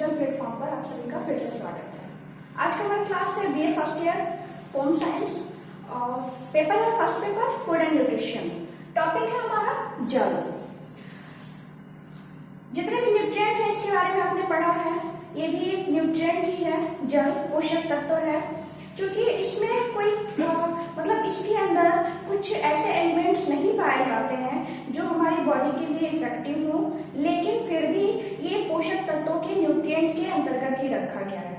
Digital platform पर आप सभी का फिर से स्वागत है। आज का हमारी क्लास है BA first year home science और पेपर है first paper food and nutrition. Topic है हमारा जल। जितने भी न्यूट्रिएंट है इसके बारे में आपने पढ़ा है, ये भी एक न्यूट्रिएंट ही है, जल पोषक तत्व है। क्योंकि इसमें कोई मतलब इसके अंदर कुछ ऐसे एलिमेंट्स नहीं पाए जाते हैं जो हमारी बॉडी के लिए इफेक्टिव हो, लेकिन फिर भी ये पोषक तत्वों के न्यूट्रिएंट के अंतर्गत ही रखा गया है।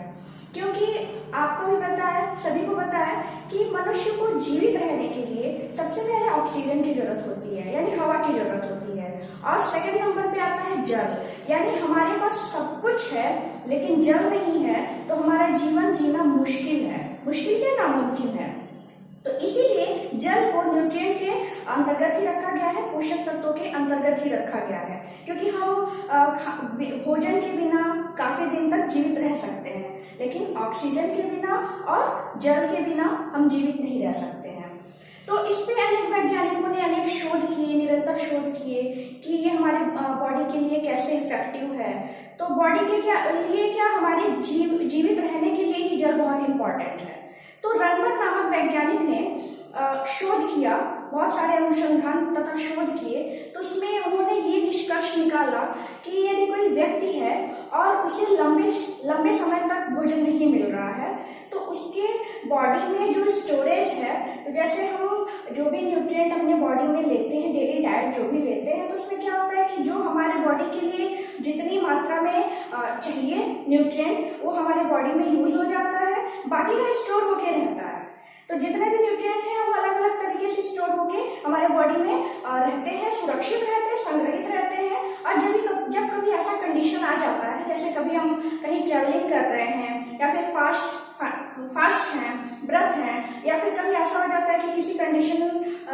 क्योंकि आपको भी पता है, सभी को पता है कि मनुष्य को जीवित रहने के लिए सबसे पहले ऑक्सीजन की जरूरत होती है, यानी हवा की जरूरत होती है। और सेकंड नंबर पे आता है जल, यानी हमारे पास सब कुछ है लेकिन जल नहीं है तो हमारा जीवन जीना मुश्किल है। मुश्किल क्या, नामुमकिन है। तो इसीलिए जल को न्यूट्रिएंट के अंतर्गत ही रखा गया है, पोषक तत्वों के अंतर्गत ही रखा गया है। क्योंकि हम भोजन के बिना काफी दिन तक जीवित रह सकते हैं, लेकिन ऑक्सीजन के बिना और जल के बिना हम जीवित नहीं रह सकते हैं। तो इस पे अनेक वैज्ञानिकों ने अनेक शोध किए, निरंतर शोध किए कि ये हमारे बॉडी के लिए कैसे इफेक्टिव है। तो बॉडी के लिए क्या हमारे जीवित रहने के लिए ही जल बहुत इंपॉर्टेंट है। तो रनबर्ग नामक वैज्ञानिक ने शोध किया, बहुत सारे अनुसंधान तथा शोध किए। तो उसमें उन्होंने ये निष्कर्ष निकाला कि यदि कोई व्यक्ति है और उसे लंबे समय तक भोजन नहीं मिल रहा है तो उसके बॉडी में जो स्टोरेज है, तो जैसे हम जो भी न्यूट्रिएंट अपने बॉडी में लेते हैं, डेली डाइट जो भी लेते हैं, तो उसमें क्या होता है कि जो हमारे बॉडी के लिए जितनी मात्रा में चाहिए न्यूट्रिएंट वो हमारे बॉडी में यूज हो जाता है, बाकी का स्टोर होके रहता है। तो जितने भी न्यूट्रिएंट हैं वो अलग अलग तरीके से स्टोर होके हमारे बॉडी में रहते हैं, सुरक्षित रहते हैं, संग्रहित रहते हैं। और जब कभी ऐसा कंडीशन आ जाता है, जैसे कभी हम कहीं ट्रैवलिंग कर रहे हैं या फिर फास्ट हैं, व्रत हैं, या फिर कभी ऐसा हो जाता है कि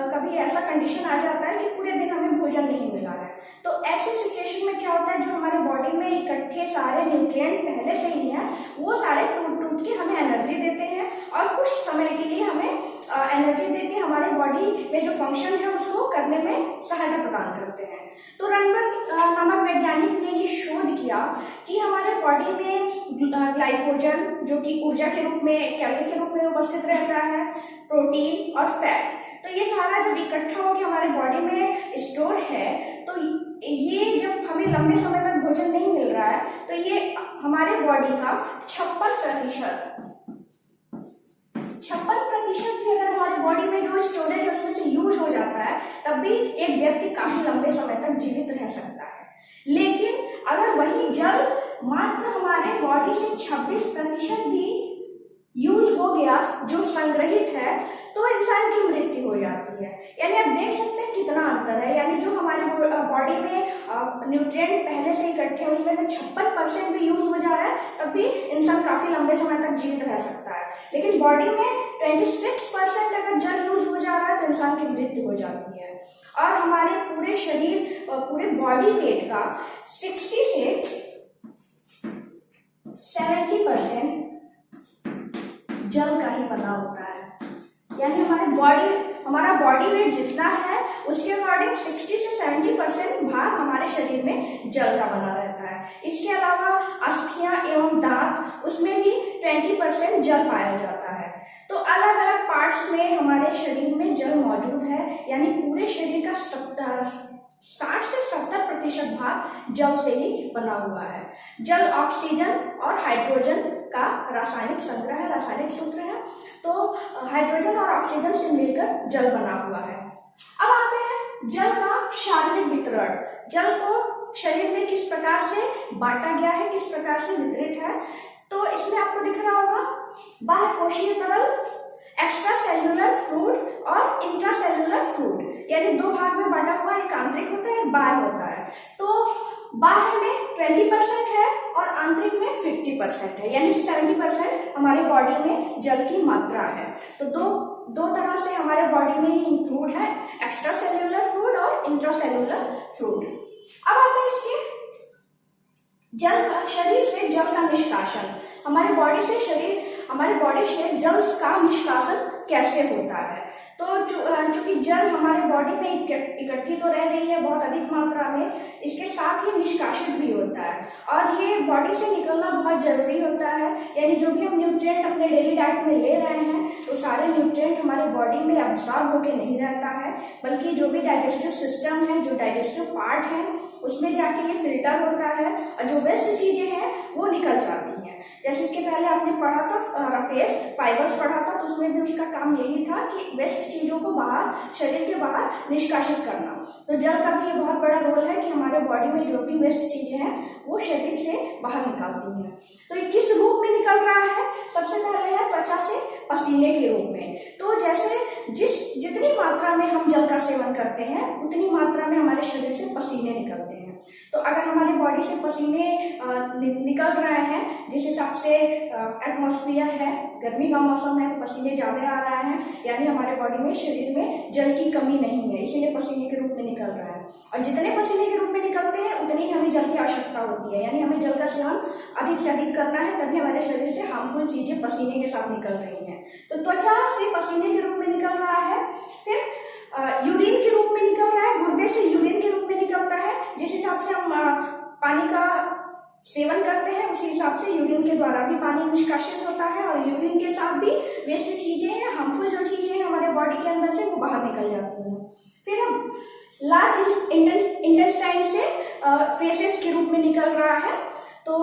कभी ऐसा कंडीशन आ जाता है कि पूरे दिन हमें भोजन नहीं मिला है, तो ऐसे सिचुएशन में क्या होता है, जो हमारे बॉडी में इकट्ठे सारे न्यूट्रिएंट पहले से ही हैं वो सारे टूट के हमें एनर्जी देते हैं और कुछ समय के लिए हमें एनर्जी देके हमारे बॉडी में जो फंक्शन है उसको करने में सहायता प्रदान करते हैं। तो रनबर्ग नामक वैज्ञानिक ने ये शोध किया कि हमारे बॉडी में ग्लाइकोजन जो कि ऊर्जा के रूप में, कैलोरी के रूप में उपस्थित रहता है, प्रोटीन और फैट, तो ये सारा जब इकट्ठा होकर हमारे बॉडी में स्टोर है, तो ये जब हमें लंबे समय तक भोजन नहीं मिल रहा है तो ये हमारे बॉडी का 56% भी अगर हमारे बॉडी में जो स्टोरेज है उसमें से यूज हो जाता है, तब भी एक व्यक्ति काफी लंबे समय तक जीवित रह सकता है। लेकिन अगर वही जल मात्र हमारे बॉडी से 26% भी यूज हो गया जो संग्रहित है, तो इंसान की मृत्यु हो जाती है। यानी आप देख सकते हैं कितना अंतर है। यानी जो हमारे बॉडी में न्यूट्रिएंट पहले से इकट्ठे हैं उसमें से 56% भी यूज हो जा रहा है, तब भी इंसान काफी लंबे समय तक जीवित रह सकता है। लेकिन बॉडी में 26% अगर जल यूज हो जा रहा है तो इंसान की मृत्यु हो जाती है। और हमारे पूरे शरीर, पूरे बॉडी वेट का 60 से 70% जल का ही बना होता है। यानी हमारा बॉडी वेट जितना है उसके अकॉर्डिंग 60 से 70% भाग हमारे शरीर में जल का बना रहता है। इसके अलावा अस्थियां एवं दांत, उसमें भी 20% जल पाया जाता है। तो अलग अलग पार्ट्स में हमारे शरीर में जल मौजूद है। यानी पूरे शरीर का 60 से 70% भाग जल से ही बना हुआ है। जल ऑक्सीजन और हाइड्रोजन का रासायनिक संग्रह है, रासायनिक सूत्र है। तो हाइड्रोजन और ऑक्सीजन से मिलकर जल बना हुआ है। अब आते हैं जल का शारीरिक वितरण। जल को शरीर में किस प्रकार से बांटा गया है, किस प्रकार से वितरित है। तो इसमें आपको दिख रहा होगा बाह्यकोशीय तरल, एक्स्ट्रा सेल्यूलर फ्लूइड और इंट्रासेल्यूलर फ्लूइड, यानी दो भाग में बांटा हुआ, एक आंतरिक होता है, एक बाह्य होता है। तो बाह्य में 20% है और आंतरिक में 50% है, यानी 70% हमारे बॉडी में जल की मात्रा है। तो दो तरह से हमारे बॉडी में इंक्लूड है, एक्स्ट्रा सेल्यूलर फ्लूइड और इंट्रासेल्यूलर फ्लूइड। अब आते हैं इसके शरीर से जल का निष्कासन। हमारे बॉडी से हमारे बॉडी से जल का निष्कासन कैसे होता है। तो चूंकि जल हमारे बॉडी में इकट्ठी तो रह रही है बहुत अधिक मात्रा में, इसके साथ ही निष्कासित भी होता है और ये बॉडी से निकलना बहुत जरूरी होता है। यानी जो भी हम न्यूट्रिएंट अपने डेली डाइट में ले रहे हैं तो सारे न्यूट्रिएंट हमारे बॉडी में अब्सॉर्ब होके नहीं रहता है, बल्कि जो भी डाइजेस्टिव सिस्टम है, जो डाइजेस्टिव पार्ट है, उसमें जाके ये फिल्टर होता है और जो वेस्ट चीजें हैं वो निकल जाती हैं। जैसे इसके पहले आपने पढ़ा था रफेज फाइबर्स पढ़ा था, तो उसमें भी उसका काम यही था कि वेस्ट चीजों को बाहर, शरीर के बाहर निष्कासित करना। तो जल का भी ये बहुत बड़ा रोल है कि हमारे बॉडी में जो भी वेस्ट चीजें हैं वो शरीर से बाहर निकलती हैं। तो ये किस रूप में निकल रहा है? सबसे पहले है त्वचा से पसीने के रूप में। तो जैसे जितनी मात्रा में हम जल का सेवन करते हैं उतनी मात्रा में हमारे शरीर से पसीने निकलते हैं। तो अगर हमारी बॉडी से पसीने निकल रहे हैं, जिस हिसाब से एटमॉस्फेयर है, गर्मी का मौसम है, पसीने ज्यादा आ रहे हैं, यानी हमारे बॉडी में, शरीर में जल की कमी नहीं है, इसीलिए पसीने के रूप में निकल रहा है। और जितने पसीने के रूप में निकलते हैं उतनी ही हमें जल की आवश्यकता होती है, यानी हमें जल का सेवन अधिक से अधिक करना है, तभी हमारे शरीर से हार्मफुल चीजें पसीने के साथ निकल रही हैं। तो त्वचा से पसीने के रूप में निकल रहा है। फिर यूरिन के रूप में निकल रहा है, गुर्दे से यूरिन के रूप में निकलता है। जिस हिसाब से हम पानी का सेवन करते हैं उसी हिसाब से यूरिन के द्वारा भी पानी निष्कासित होता है और यूरिन के साथ भी वेस्ट चीजें हैं, हार्मफुल जो चीजें हैं हमारे बॉडी के अंदर से वो बाहर निकल जाती हैं। फिर हम लार्ज इंटेस्टाइन से फेसेस के रूप में निकल रहा है। तो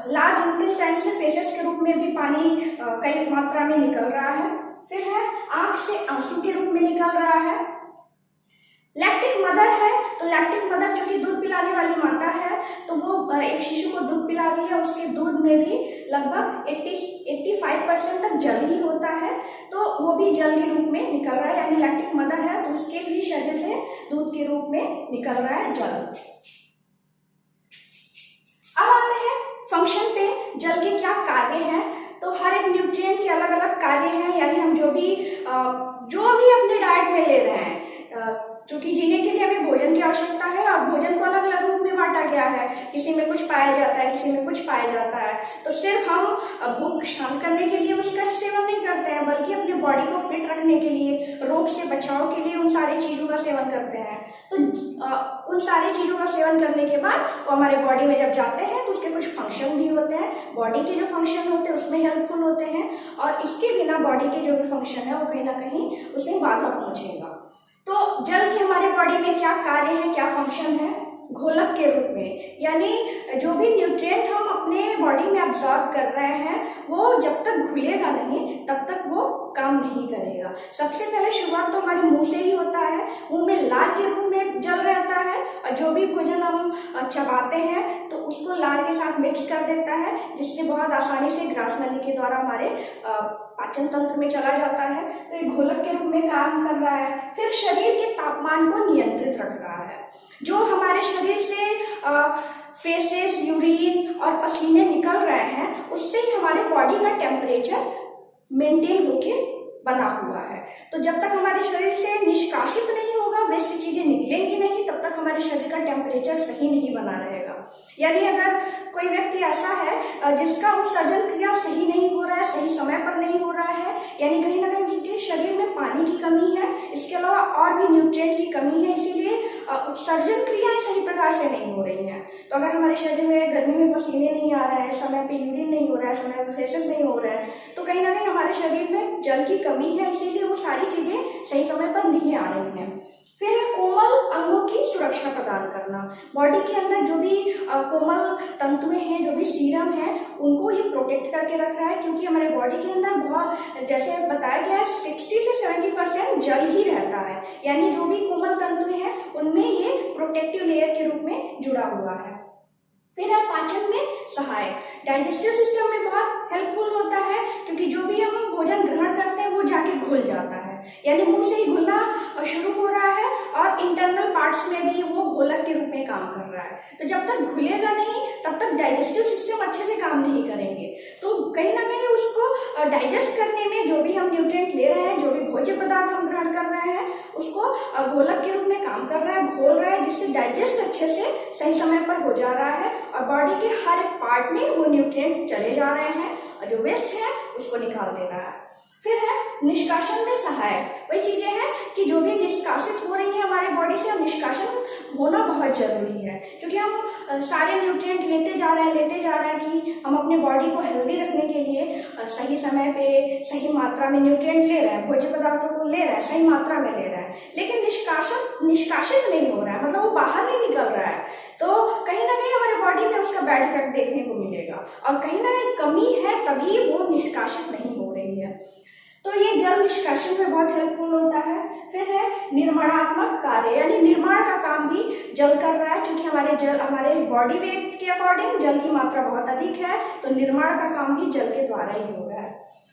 लार्ज इंटेस्टाइन से फेसेस के रूप में भी पानी कई मात्रा में निकल रहा है। फिर है आंख से आंसू के रूप में निकल रहा है। लैक्टिक मदर है, तो लैक्टिक मदर चूंकि दूध पिलाने वाली माता है, तो वो एक शिशु को दूध पिला रही है, उसके दूध में भी लगभग 85% तक जल ही होता है, तो वो भी जल के रूप में निकल रहा है। यानी लैक्टिक मदर है तो उसके भी शरीर से दूध के रूप में निकल रहा है जल। अब आते हैं फंक्शन पे, जल के क्या कार्य हैं। तो हर एक न्यूट्रिएंट के अलग अलग कार्य हैं, यानी हम जो भी अपने डाइट में ले रहे हैं, क्योंकि जीने के लिए हमें भोजन की आवश्यकता है और भोजन को अलग अलग रूप में बांटा गया है, किसी में कुछ पाया जाता है, किसी में कुछ पाया जाता है। तो सिर्फ हम भूख शांत करने के लिए उसका सेवन नहीं करते हैं, बल्कि अपने बॉडी को फिट रखने के लिए, रोग से बचाव के लिए उन सारी चीजों का सेवन करते हैं। तो उन सारी चीजों का सेवन करने के बाद वो हमारे बॉडी में जब जाते हैं तो उसके कुछ फंक्शन भी होते हैं, बॉडी के जो फंक्शन होते हैं उसमें हेल्पफुल होते हैं, और इसके बिना बॉडी के जो भी फंक्शन है वो कहीं ना कहीं उसमें बाधा पहुंचेगा। तो जल के हमारे बॉडी में क्या कार्य है, क्या फंक्शन है? घोलक के रूप में, यानी जो भी न्यूट्रिएंट हम अपने बॉडी में अब्सॉर्ब कर रहे हैं वो जब तक घुलेगा नहीं तब तक वो काम नहीं करेगा। सबसे पहले शुरुआत तो हमारे मुंह से ही होता है, मुंह में लार के रूप में जल रहता है और जो भी भोजन हम चबाते हैं तो उसको लार के साथ मिक्स कर देता है, जिससे बहुत आसानी से ग्रास नली के द्वारा हमारे पाचन तंत्र में चला जाता है। तो ये घोलक के रूप में काम कर रहा है। फिर शरीर के तापमान को नियंत्रित रख रहा है। जो हमारे शरीर से फेसेस, यूरिन और पसीने निकल रहे हैं उससे ही हमारे बॉडी का टेम्परेचर मेंटेन होके बना हुआ है। तो जब तक हमारे शरीर से निष्कासित नहीं होगा, वेस्ट चीजें निकलेंगी नहीं, तब तक हमारे शरीर का टेम्परेचर सही नहीं बना रहेगा। यानी अगर कोई व्यक्ति ऐसा है जिसका उत्सर्जन क्रिया सही नहीं हो रहा है, सही समय पर नहीं हो रहा है, यानी कहीं ना कहीं उसके शरीर में पानी की कमी है, इसके अलावा और भी न्यूट्रिएंट की कमी है, इसीलिए उत्सर्जन क्रियाएं सही प्रकार से नहीं हो रही हैं। तो अगर हमारे शरीर में गर्मी में पसीने नहीं आ रहा है, समय पे यूरिन नहीं हो रहा है, समय पे फेसेस नहीं हो रहा है, तो कहीं ना कहीं हमारे शरीर में जल की कमी है, इसीलिए वो सारी चीजें सही समय पर नहीं आ रही हैं। फिर कोमल अंगों की सुरक्षा प्रदान करना। बॉडी के अंदर जो भी कोमल तंतुएं हैं, जो भी सीरम है, उनको ये प्रोटेक्ट करके रख रहा है, क्योंकि हमारे बॉडी के अंदर बहुत, जैसे बताया गया है, 60 से 70% जल ही रहता है। यानी जो भी कोमल तंतु हैं उनमें ये प्रोटेक्टिव लेयर के रूप में जुड़ा हुआ है। फिर है पाचन में सहायक। डाइजेस्टिव सिस्टम में बहुत हेल्पफुल होता है, क्योंकि जो भी हम भोजन ग्रहण करते हैं वो जाके घुल जाता है, यानी मुंह से ही घुलना शुरू हो रहा है और इंटरनल पार्ट्स में भी वो घोलक के रूप में काम कर रहा है। तो जब तक घुलेगा नहीं तब तक डाइजेस्टिव सिस्टम अच्छे से काम नहीं करेंगे। तो कहीं ना कहीं उसको डाइजेस्ट करने में, जो भी हम न्यूट्रिएंट ले रहे हैं, जो भी भोज्य पदार्थ हम ग्रहण कर रहे हैं उसको गोलक के रूप में काम कर रहा है, घोल रहा है, जिससे डाइजेस्ट अच्छे से सही समय पर हो जा रहा है और बॉडी के हर एक पार्ट में वो न्यूट्रिएंट चले जा रहे हैं और जो वेस्ट है उसको निकाल दे रहा है। फिर है निष्कासन में सहायक। वही चीजें हैं कि जो भी निष्कासित हो रही है हमारे बॉडी से, अब निष्कासन होना बहुत जरूरी है, क्योंकि हम सारे न्यूट्रिएंट लेते जा रहे हैं कि हम अपने बॉडी को हेल्दी रखने के लिए सही समय पे सही मात्रा में न्यूट्रिएंट ले रहे हैं, भोज्य पदार्थों को ले रहे हैं, सही मात्रा में ले रहे हैं, लेकिन निष्कासित नहीं हो रहा है, मतलब वो बाहर नहीं निकल रहा है, तो कहीं ना कहीं हमारे बॉडी में उसका बैड इफेक्ट देखने को मिलेगा और कहीं ना कहीं कमी है तभी वो निष्कासित नहीं हो रही है। तो ये जल निष्कासन में बहुत हेल्पफुल होता है। फिर है निर्माणात्मक कार्य, यानी निर्माण का काम भी जल कर रहा है, क्योंकि हमारे बॉडी वेट के अकॉर्डिंग जल की मात्रा बहुत अधिक है, तो निर्माण का काम भी जल के द्वारा ही हो रहा है।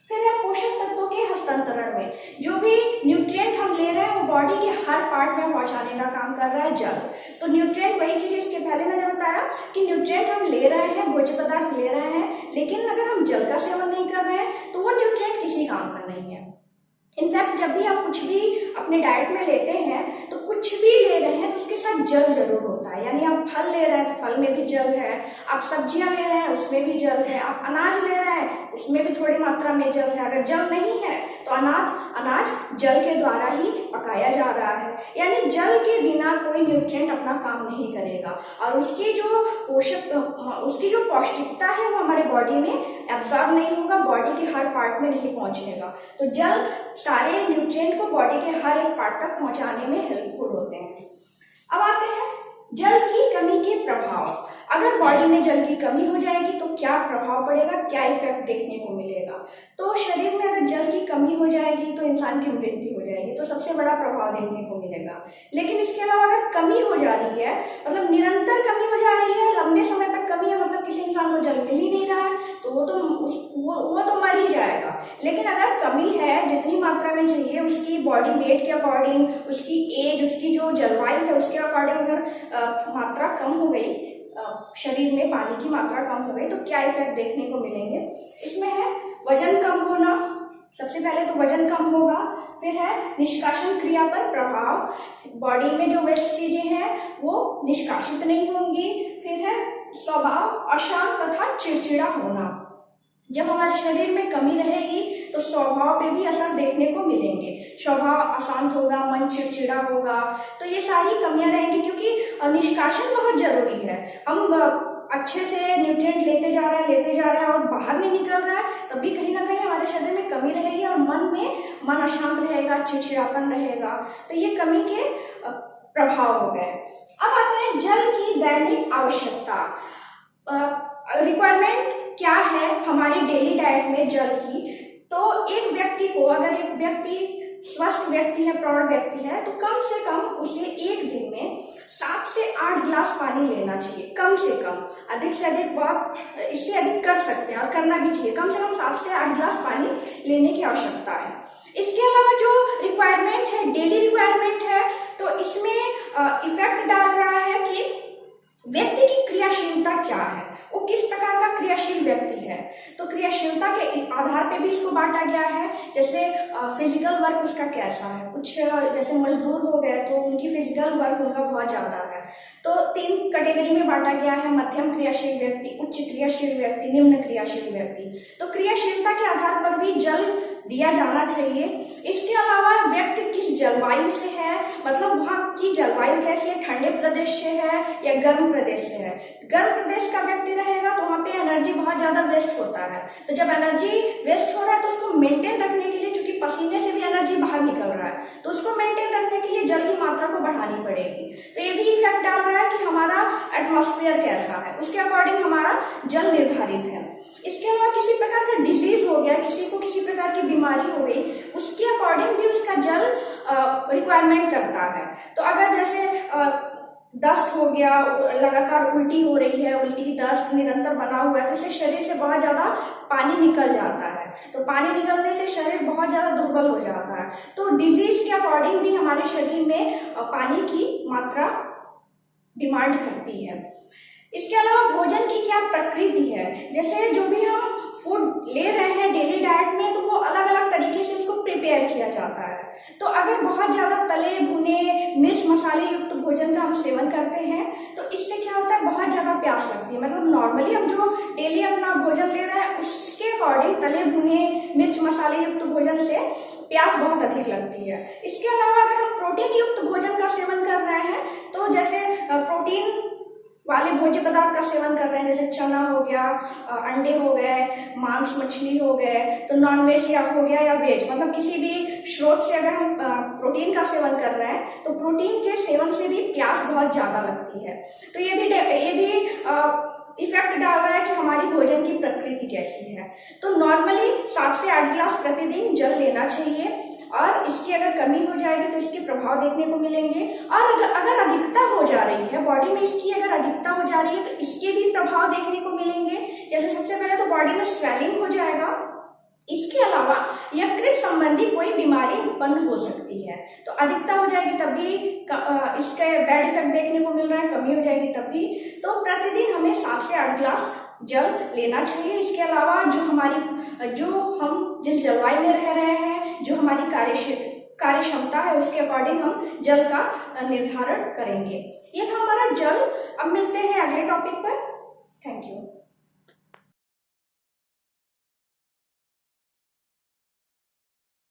फिर है पोषक तत्वों के हस्तांतरण में, जो भी न्यूट्रिएंट हम ले रहे हैं वो बॉडी के हर पार्ट में पहुंचाने का काम कर रहा है जल। तो न्यूट्रिएंट, वही चीज इसके पहले मैंने बताया कि न्यूट्रिएंट हम ले रहे हैं, भोज्य पदार्थ ले रहे हैं, लेकिन अगर हम जल का सेवन नहीं कर रहे हैं तो वो न्यूट्रिएंट किसी काम का नहीं है। इनफैक्ट जब भी आप कुछ भी अपने डाइट में लेते हैं तो कुछ भी ले रहे हैं तो उसके साथ जल जरूर होता है, यानी आप फल ले रहे हैं तो फल में भी जल है, आप सब्जियां ले रहे हैं उसमें भी जल है, आप अनाज ले रहे हैं उसमें भी थोड़ी मात्रा में जल है। अगर जल नहीं है तो अनाज जल के द्वारा ही पकाया जा रहा है, यानी जल के बिना कोई न्यूट्रिएंट अपना काम नहीं करेगा और उसकी जो पौष्टिकता है वो हमारे बॉडी में एब्जॉर्ब नहीं होगा, बॉडी के हर पार्ट में नहीं पहुंचेगा। तो जल सारे न्यूट्रिएंट को बॉडी के हर एक पार्ट तक पहुंचाने में हेल्पफुल होते हैं। अब आते हैं जल की कमी के प्रभाव। अगर बॉडी में जल की कमी हो जाएगी तो क्या प्रभाव पड़ेगा, क्या इफेक्ट देखने को मिलेगा। तो शरीर में अगर जल की कमी हो जाएगी तो इंसान की मृत्यु हो जाएगी, तो सबसे बड़ा प्रभाव देखने को मिलेगा। लेकिन इसके अलावा अगर कमी हो जा रही है, मतलब निरंतर कमी हो जा रही है, लंबे समय तक कमी है, मतलब किसी इंसान को जल मिल ही नहीं रहा है, तो वो तो मर ही जाएगा। लेकिन अगर कमी है, जितनी मात्रा में चाहिए उसकी बॉडी वेट के अकॉर्डिंग, उसकी एज, उसकी जो जलवायु है उसके अकॉर्डिंग अगर मात्रा कम हो गई, शरीर में पानी की मात्रा कम हो गई, तो क्या इफेक्ट देखने को मिलेंगे। इसमें है वजन कम होना, सबसे पहले तो वजन कम होगा। फिर है निष्कासन क्रिया पर प्रभाव, बॉडी में जो वेस्ट चीजें हैं वो निष्कासित नहीं होंगी। फिर है स्वभाव अशांत तथा चिड़चिड़ा होना, जब हमारे शरीर में कमी रहेगी तो स्वभाव पे भी असर देखने को मिलेंगे, स्वभाव अशांत होगा, मन चिड़चिड़ा होगा, तो ये सारी कमियां रहेंगी, क्योंकि निष्कासन बहुत जरूरी है। हम अच्छे से न्यूट्रिएंट लेते जा रहे हैं और बाहर नहीं निकल रहा है, तभी कहीं ना कहीं हमारे शरीर में कमी रहेगी और मन अशांत रहेगा, चिड़चिड़ापन रहेगा, तो ये कमी के प्रभाव हो गए। अब आते हैं जल की दैनिक आवश्यकता, रिक्वायरमेंट क्या है हमारी डेली डाइट में जल की। तो एक व्यक्ति को, अगर एक व्यक्ति स्वस्थ व्यक्ति है, प्रौढ़ व्यक्ति है, तो कम से कम उसे एक दिन में 7 से 8 गिलास पानी लेना चाहिए, कम से कम। अधिक से अधिक बात इससे अधिक कर सकते हैं और करना भी चाहिए, कम से कम 7 से 8 गिलास पानी लेने की आवश्यकता है। इसके अलावा जो रिक्वायरमेंट है, डेली रिक्वायरमेंट है, तो इसमें इफेक्ट डाल रहा है कि व्यक्ति की क्रियाशीलता क्या है, वो किस प्रकार का क्रियाशील व्यक्ति है। तो क्रियाशीलता के आधार पे भी इसको बांटा गया है, जैसे फिजिकल वर्क उसका कैसा है। कुछ जैसे मजदूर हो गए तो उनकी फिजिकल वर्क उनका बहुत ज्यादा है, तो 3 कैटेगरी में बांटा गया है, मध्यम क्रियाशील व्यक्ति, उच्च क्रियाशील व्यक्ति, निम्न क्रियाशील व्यक्ति। तो क्रियाशीलता के आधार पर भी जल दिया जाना चाहिए। इसके अलावा व्यक्ति किस जलवायु से है, मतलब वहाँ की जलवायु कैसी है, ठंडे प्रदेश से है या गर्म प्रदेश से है। गर्म प्रदेश का व्यक्ति रहेगा तो वहाँ पे एनर्जी बहुत ज्यादा वेस्ट होता है, तो जब एनर्जी वेस्ट हो रहा है तो उसको मेंटेन रखने के लिए, चूंकि पसीने से भी एनर्जी बाहर निकल रहा है, तो उसको मेंटेन रखने के लिए जल की मात्रा को बढ़ानी पड़ेगी। तो ये भी इफेक्ट डाल रहा है कि हमारा एटमॉस्फेयर कैसा है, उसके अकॉर्डिंग हमारा जल निर्धारित है। इसके अलावा किसी प्रकार का डिजीज हो गया, किसी को किसी प्रकार की बीमारी हो गई, उसके अकॉर्डिंग भी उसका जल रिक्वायरमेंट करता है। तो अगर जैसे दस्त हो गया, लगातार उल्टी हो रही है, उल्टी दस्त निरंतर बना हुआ है, तो इससे शरीर से बहुत ज्यादा पानी निकल जाता है, तो पानी निकलने से शरीर बहुत ज्यादा दुर्बल हो जाता है। तो डिजीज के अकॉर्डिंग भी हमारे शरीर में पानी की मात्रा डिमांड करती है। इसके अलावा भोजन की क्या प्रकृति है, जैसे जो भी हम फूड ले रहे हैं डेली डाइट में, तो वो अलग अलग तरीके से इसको प्रिपेयर किया जाता जाता है। तो अगर बहुत ज्यादा तले भुने मिर्च मसाले युक्त भोजन का हम सेवन करते हैं तो इससे क्या होता है, बहुत ज्यादा प्यास लगती है। मतलब नॉर्मली हम जो डेली अपना भोजन ले रहे हैं उसके अकॉर्डिंग तले भुने मिर्च मसाले युक्त भोजन से प्यास बहुत अधिक लगती है। इसके अलावा अगर हम प्रोटीन युक्त भोजन का सेवन कर रहे हैं तो जैसे प्रोटीन वाले भोज्य पदार्थ का सेवन कर रहे हैं, जैसे चना हो गया, अंडे हो गए, मांस मछली हो गए, तो नॉन वेज या हो गया या वेज, मतलब किसी भी स्रोत से अगर हम प्रोटीन का सेवन कर रहे हैं तो प्रोटीन के सेवन से भी प्यास बहुत ज्यादा लगती है। तो ये भी इफेक्ट डाल रहा है कि हमारी भोजन की प्रकृति कैसी है। तो नॉर्मली 7 से 8 गिलास प्रतिदिन जल लेना चाहिए और इसकी अगर कमी हो जाएगी तो इसके प्रभाव देखने को मिलेंगे। और अगर अधिकता हो जा रही है बॉडी में, इसकी अगर अधिकता हो जा रही है तो इसके भी प्रभाव देखने को मिलेंगे। जैसे सबसे पहले तो बॉडी में स्वेलिंग हो जाएगा। इसके अलावा यकृत संबंधी कोई बीमारी उत्पन्न हो सकती है। तो अधिकता हो जाएगी तभी इसके बैड इफेक्ट देखने को मिल रहा है, कमी हो जाएगी तभी। तो प्रतिदिन हमें 7 से 8 गिलास जल लेना चाहिए। इसके अलावा जो हम जिस जलवायु में रह रहे हैं, जो हमारी कार्य क्षमता है, उसके अकॉर्डिंग हम जल का निर्धारण करेंगे। ये था हमारा जल। अब मिलते हैं अगले टॉपिक पर। Thank you.